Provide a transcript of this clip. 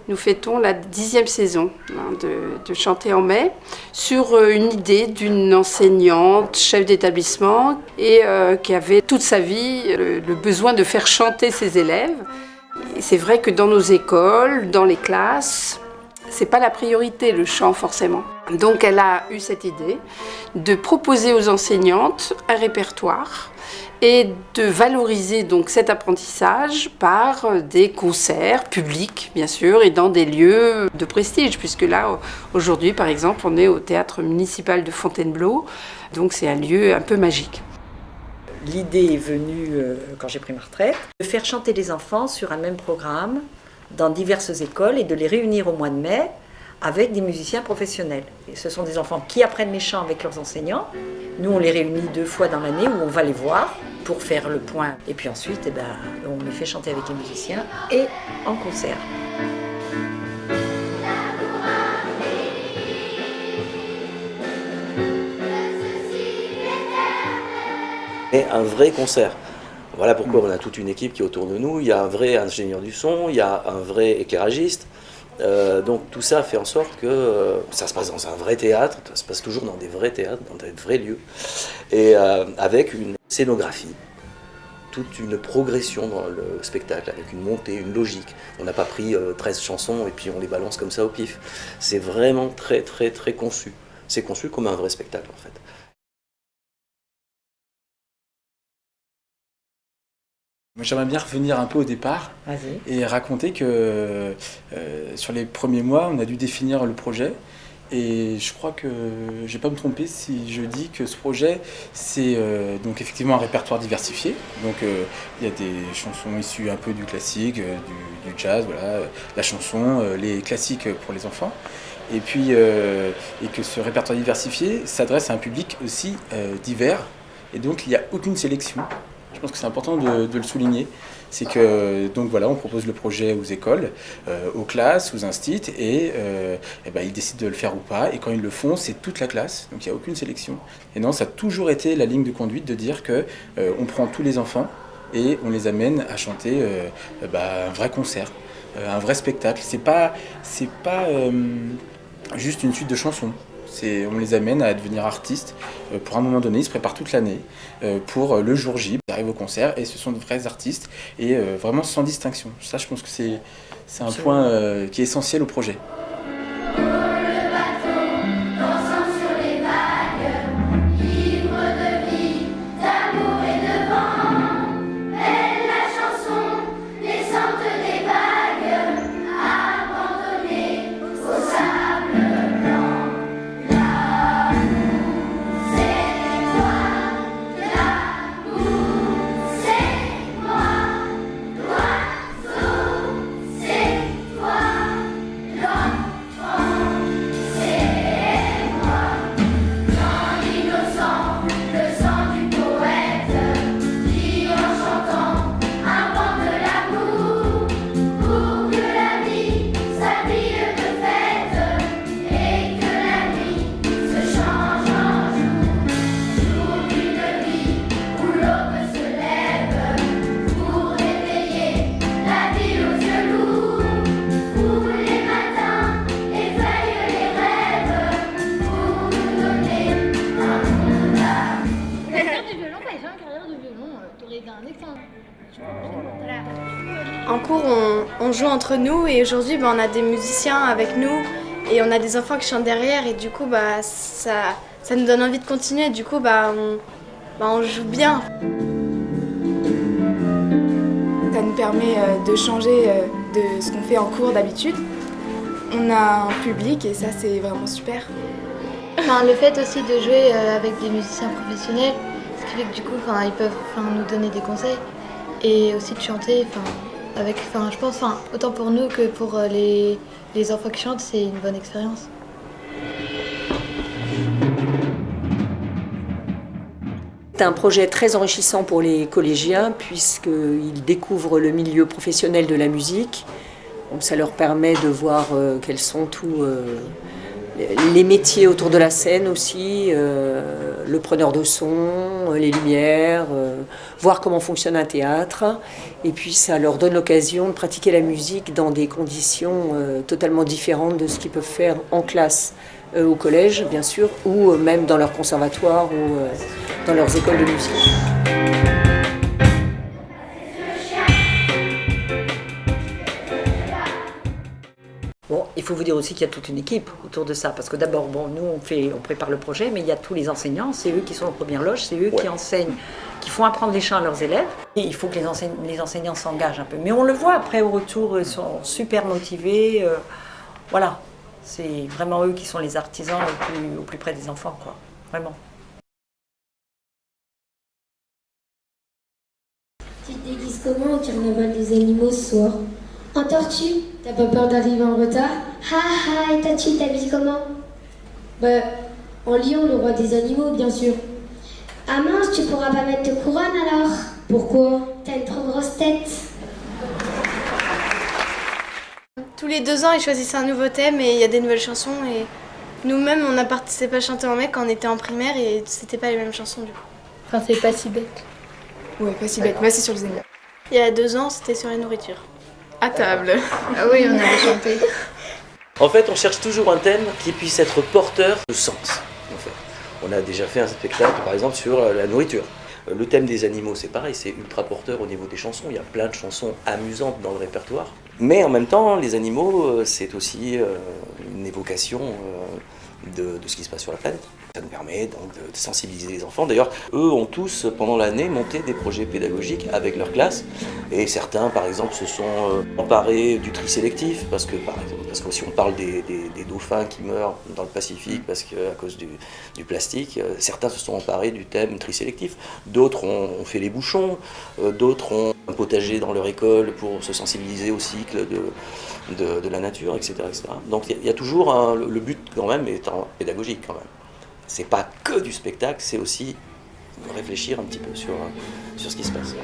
nous fêtons la 10e saison de Chanter en mai sur une idée d'une enseignante, chef d'établissement et qui avait toute sa vie le besoin de faire chanter ses élèves. Et c'est vrai que dans nos écoles, dans les classes, c'est pas la priorité, le chant forcément. Donc elle a eu cette idée de proposer aux enseignantes un répertoire et de valoriser donc cet apprentissage par des concerts publics bien sûr et dans des lieux de prestige, puisque là aujourd'hui par exemple on est au théâtre municipal de Fontainebleau, donc c'est un lieu un peu magique. L'idée est venue quand j'ai pris ma retraite, de faire chanter les enfants sur un même programme dans diverses écoles et de les réunir au mois de mai avec des musiciens professionnels. Et ce sont des enfants qui apprennent les chants avec leurs enseignants. Nous, on les réunit 2 fois dans l'année où on va les voir pour faire le point. Et puis ensuite, on les fait chanter avec les musiciens et en concert. Et un vrai concert. Voilà pourquoi on a toute une équipe qui est autour de nous. Il y a un vrai ingénieur du son, il y a un vrai éclairagiste. Donc tout ça fait en sorte que ça se passe dans un vrai théâtre, ça se passe toujours dans des vrais théâtres, dans des vrais lieux, et avec une scénographie, toute une progression dans le spectacle, avec une montée, une logique. On n'a pas pris 13 chansons et puis on les balance comme ça au pif. C'est vraiment très très très conçu. C'est conçu comme un vrai spectacle en fait. Moi, j'aimerais bien revenir un peu au départ et raconter que sur les premiers mois, on a dû définir le projet. Et je crois que je ne vais pas me tromper si je dis que ce projet, c'est donc effectivement un répertoire diversifié. Donc il y a des chansons issues un peu du classique, du jazz, voilà, la chanson, les classiques pour les enfants. Et puis et que ce répertoire diversifié s'adresse à un public aussi divers. Et donc il n'y a aucune sélection. Je pense que c'est important de le souligner. C'est que donc voilà, on propose le projet aux écoles, aux classes, aux instits, et ils décident de le faire ou pas. Et quand ils le font, c'est toute la classe, donc il n'y a aucune sélection. Et non, ça a toujours été la ligne de conduite de dire que on prend tous les enfants et on les amène à chanter un vrai concert, un vrai spectacle. C'est pas juste une suite de chansons. On les amène à devenir artistes pour un moment donné, ils se préparent toute l'année pour le jour J, ils arrivent au concert et ce sont de vrais artistes et vraiment sans distinction. Ça, je pense que c'est un point qui est essentiel au projet. En cours, on joue entre nous et aujourd'hui, on a des musiciens avec nous et on a des enfants qui chantent derrière et du coup, ça nous donne envie de continuer. Du coup, on joue bien. Ça nous permet de changer de ce qu'on fait en cours d'habitude. On a un public et ça, c'est vraiment super. Le fait aussi de jouer avec des musiciens professionnels, ce qui fait que du coup, ils peuvent nous donner des conseils et aussi de chanter. Je pense, autant pour nous que pour les enfants qui chantent, c'est une bonne expérience. C'est un projet très enrichissant pour les collégiens puisqu'ils découvrent le milieu professionnel de la musique. Donc ça leur permet de voir quels sont tous les métiers autour de la scène aussi, le preneur de son, les lumières, voir comment fonctionne un théâtre. Et puis ça leur donne l'occasion de pratiquer la musique dans des conditions totalement différentes de ce qu'ils peuvent faire en classe au collège, bien sûr, ou même dans leur conservatoire ou dans leurs écoles de musique. Bon, il faut vous dire aussi qu'il y a toute une équipe autour de ça, parce que d'abord, bon, nous on prépare le projet, mais il y a tous les enseignants, c'est eux qui sont en première loge, c'est eux qui enseignent, qui font apprendre les chants à leurs élèves. Et il faut que les enseignants s'engagent un peu. Mais on le voit après au retour, ils sont super motivés. Voilà, c'est vraiment eux qui sont les artisans au plus près des enfants, quoi. Vraiment. Tu te déguises comment au carnaval des animaux ce soir? En tortue? T'as pas peur d'arriver en retard? Ha ha, et toi tu t'habilles comment? Bah, en lion, le roi des animaux, bien sûr. Ah mince, tu pourras pas mettre de couronne alors? Pourquoi? T'as une trop grosse tête. Tous les 2 ans, ils choisissent un nouveau thème et il y a des nouvelles chansons. Et nous-mêmes, on a participé à Chanter en mai quand on était en primaire et c'était pas les mêmes chansons du coup. Enfin, c'est pas si bête. Ouais, pas si bête, mais c'est sur les animaux. Il y a 2 ans, c'était sur la nourriture. À table. Ah oui, on avait chanté. En fait, on cherche toujours un thème qui puisse être porteur de sens. En fait. On a déjà fait un spectacle, par exemple, sur la nourriture. Le thème des animaux, c'est pareil, c'est ultra porteur au niveau des chansons. Il y a plein de chansons amusantes dans le répertoire. Mais en même temps, les animaux, c'est aussi une évocation de ce qui se passe sur la planète. Ça nous permet donc de sensibiliser les enfants. D'ailleurs, eux ont tous, pendant l'année, monté des projets pédagogiques avec leur classe. Et certains, par exemple, se sont emparés du tri sélectif, parce que si on parle des dauphins qui meurent dans le Pacifique à cause du plastique, certains se sont emparés du thème tri sélectif. D'autres ont fait les bouchons, d'autres ont un potager dans leur école pour se sensibiliser au cycle de la nature, etc. etc. Donc il y a toujours le but quand même étant pédagogique quand même. C'est pas que du spectacle, c'est aussi réfléchir un petit peu sur ce qui se passe.